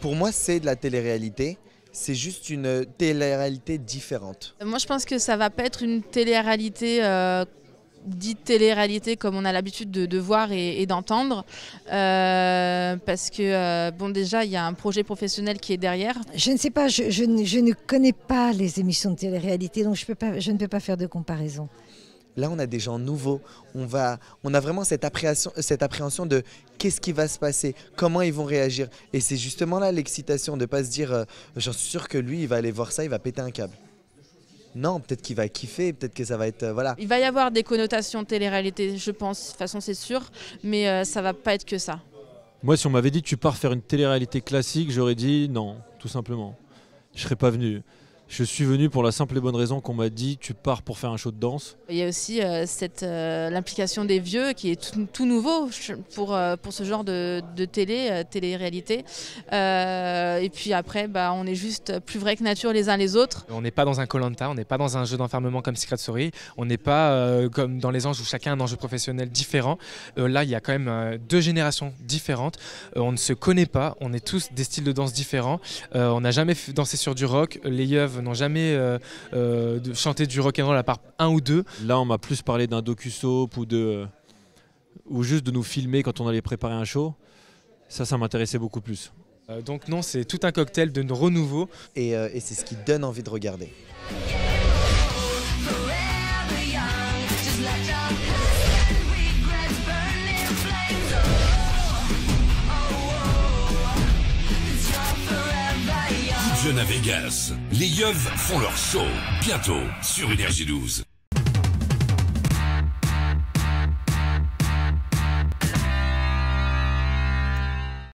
Pour moi, c'est de la télé-réalité. C'est juste une télé-réalité différente. Moi, je pense que ça va pas être une télé-réalité dite télé-réalité comme on a l'habitude de voir et d'entendre, parce que bon, déjà il y a un projet professionnel qui est derrière. Je ne sais pas, je ne connais pas les émissions de télé-réalité, donc je ne peux pas faire de comparaison. Là, on a des gens nouveaux. On a vraiment cette appréhension de qu'est-ce qui va se passer, comment ils vont réagir. Et c'est justement là l'excitation de ne pas se dire j'en suis sûr que lui, il va aller voir ça, il va péter un câble. Non, peut-être qu'il va kiffer, peut-être que ça va être... voilà. Il va y avoir des connotations télé-réalité, je pense, de toute façon c'est sûr, mais ça va pas être que ça. Moi, si on m'avait dit tu pars faire une télé-réalité classique, j'aurais dit non, tout simplement. Je serais pas venu. Je suis venu pour la simple et bonne raison qu'on m'a dit tu pars pour faire un show de danse. Il y a aussi l'implication des vieux qui est tout nouveau pour ce genre de télé-réalité. Et puis après, on est juste plus vrai que nature les uns les autres. On n'est pas dans un Koh-Lanta, on n'est pas dans un jeu d'enfermement comme Secret Story, on n'est pas comme dans Les Anges où chacun a un enjeu professionnel différent. Là, il y a quand même deux générations différentes. On ne se connaît pas, on est tous des styles de danse différents. On n'a jamais dansé sur du rock. Les yeux n'ont jamais chanté du rock'n'roll à part un ou deux. Là, on m'a plus parlé d'un docu-soap ou juste de nous filmer quand on allait préparer un show. Ça m'intéressait beaucoup plus. Donc non, c'est tout un cocktail de renouveau. Et c'est ce qui donne envie de regarder. Jeune à Vegas, les Yeuves font leur show, bientôt sur Énergie 12.